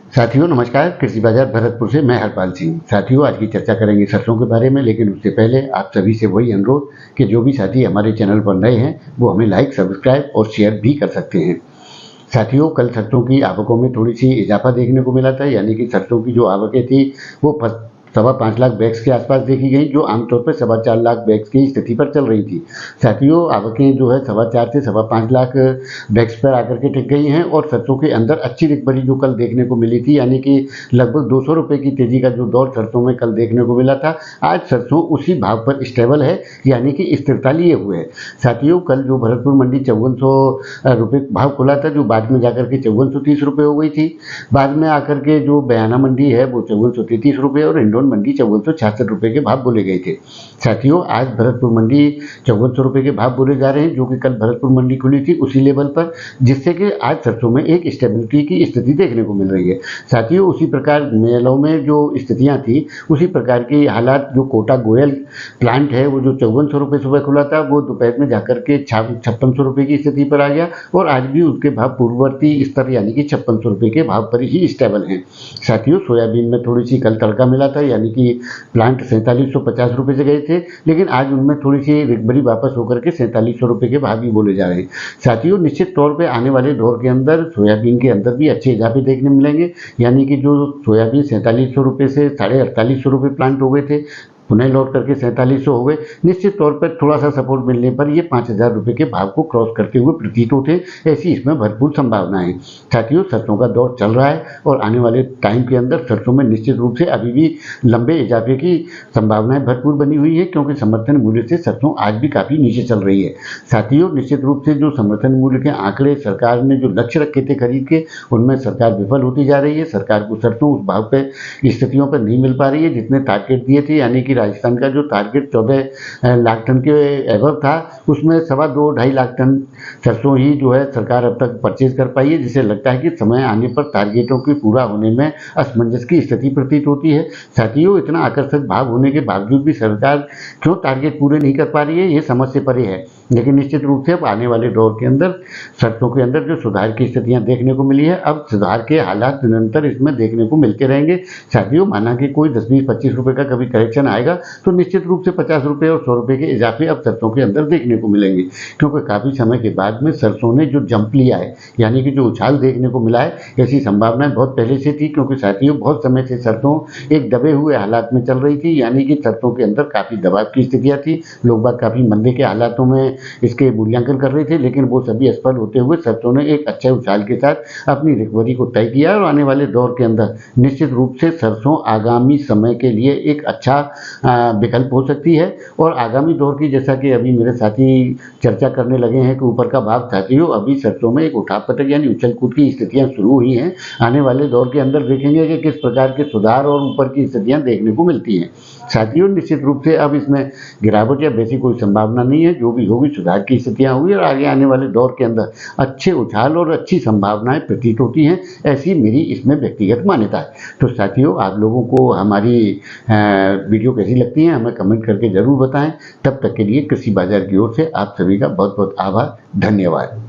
साथियों नमस्कार। कृषि बाजार भरतपुर से मैं हरपाल सिंह। साथियों आज की चर्चा करेंगे सरसों के बारे में, लेकिन उससे पहले आप सभी से वही अनुरोध कि जो भी साथी हमारे चैनल पर नए हैं वो हमें लाइक, सब्सक्राइब और शेयर भी कर सकते हैं। साथियों कल सरसों की आवकों में थोड़ी सी इजाफा देखने को मिला था, यानी कि सरसों की जो आवकें थी वो 5.25 लाख बैग्स के आसपास देखी गई, जो आमतौर पर 4.25 लाख बैग्स की स्थिति पर चल रही थी। साथियों आवकें जो है 4.25 से 5.25 लाख बैग्स पर आकर के टिक गई हैं और सरसों के अंदर अच्छी रिकवरी जो कल देखने को मिली थी, यानी कि लगभग 200 रुपये की तेजी का जो दौर सरसों में कल देखने को मिला था, आज सरसों उसी भाव पर स्टेबल है, यानी कि स्थिरता लिए हुए है। साथियों कल जो भरतपुर मंडी 5400 रुपये भाव खुला था, जो बाद में जाकर के 5430 रुपये हो गई थी। बाद में आकर के जो बयाना मंडी है वो 5433 रुपये और इंडोन मंडी 5466 रुपये के भाव बोले गए थे। साथियों आज भरतपुर मंडी 5400 रुपये के भाव बोले जा रहे हैं, जो कि कल भरतपुर मंडी खुली थी उसी लेवल पर, जिससे कि आज सरसों में एक स्टेबिलिटी की स्थिति देखने को मिल रही है। साथियों उसी प्रकार मेलों में जो स्थितियां थी उसी प्रकार की हालात जो कोटा गोयल प्लांट है वो जो 5400 रुपये सुबह खुला था वो दोपहर में जाकर के 5600 रुपये की स्थिति पर आ गया और आज भी उसके भाव पूर्ववर्ती स्तर यानी कि 5600 रुपये के भाव पर ही स्टेबल हैं। साथियों सोयाबीन में थोड़ी सी कल तड़का मिला था, यानी कि प्लांट 4750 रुपये से गए थे, लेकिन आज उनमें थोड़ी सी रिकवरी वापस होकर के 4700 रुपये के भाव ही बोले जा रहे हैं। साथियों निश्चित तौर पे आने वाले दौर के अंदर सोयाबीन के अंदर भी अच्छे इजाफे देखने मिलेंगे, यानी कि जो सोयाबीन 4700 रुपये से 4850 रुपये प्लांट हो गए थे, पुनः लौट करके 4700 हो गए। निश्चित तौर पर थोड़ा सा सपोर्ट मिलने पर ये 5000 रुपये के भाव को क्रॉस करते हुए प्रतीत होते, ऐसी इसमें भरपूर संभावना है। साथियों सरसों का दौर चल रहा है और आने वाले टाइम के अंदर सरसों में निश्चित रूप से अभी भी लंबे इजाफे की संभावनाएं भरपूर बनी हुई है, क्योंकि समर्थन मूल्य से सरसों आज भी काफ़ी नीचे चल रही है। साथियों निश्चित रूप से जो समर्थन मूल्य के आंकड़े सरकार ने जो लक्ष्य रखे थे खरीद के, उनमें सरकार विफल होती जा रही है। सरकार को सरसों उस भाव पे स्थितियों पर नहीं मिल पा रही है जितने टारगेट दिए थे, यानी कि राजस्थान का जो टारगेट 14 लाख टन के एवर था उसमें 2.25-2.5 लाख टन सरसों ही जो है सरकार अब तक परचेज कर पाई है, जिसे लगता है कि समय आने पर टारगेटों के पूरा होने में असमंजस की स्थिति प्रतीत होती है। साथियों इतना आकर्षक भाव होने के बावजूद भी सरकार क्यों टारगेट पूरे नहीं कर पा रही है, ये समझ से परे है। लेकिन निश्चित रूप से अब आने वाले दौर के अंदर सरसों के अंदर जो सुधार की स्थितियां देखने को मिली है, अब सुधार के हालात निरंतर इसमें देखने को मिलते रहेंगे। साथियों माना कि कोई 10-20-25 रुपये का कभी करेक्शन आएगा तो निश्चित रूप से 50 रुपये और 100 रुपये के इजाफे अब सरसों के अंदर देखने को मिलेंगे, क्योंकि काफ़ी समय के बाद में सरसों ने जो जंप लिया है, यानी कि जो उछाल देखने को मिला है, ऐसी संभावनाएं बहुत पहले से थी, क्योंकि साथियों बहुत समय से सरसों एक दबे हुए हालात में चल रही थी, यानी कि सरसों के अंदर काफ़ी दबाव की स्थितियाँ थी। लोग बाग काफ़ी मंदे के हालातों में इसके मूल्यांकन कर रहे थे, लेकिन वो सभी असफल होते हुए सरसों ने एक अच्छे उछाल के साथ अपनी रिकवरी को तय किया और आने वाले दौर के अंदर निश्चित रूप से सरसों आगामी समय के लिए एक अच्छा विकल्प हो सकती है। और आगामी दौर की, जैसा कि अभी मेरे साथी चर्चा करने लगे हैं कि ऊपर का भाव, साथियों अभी सरसों में एक उठापटक यानी उछल कूद की स्थितियां शुरू हुई हैं। आने वाले दौर के अंदर देखेंगे कि किस प्रकार के सुधार और ऊपर की स्थितियां देखने को मिलती हैं। साथियों निश्चित रूप से अब इसमें गिरावट या वैसी कोई संभावना नहीं है, जो भी होगी सुधार की स्थितियां होगी और आगे आने वाले दौर के अंदर अच्छे उछाल और अच्छी संभावनाएं प्रतीत होती हैं, ऐसी मेरी इसमें व्यक्तिगत मान्यता है। तो साथियों आप लोगों को हमारी वीडियो कैसी लगती है हमें कमेंट करके ज़रूर बताएं। तब तक के लिए कृषि बाजार की ओर से आप सभी का बहुत बहुत आभार, धन्यवाद।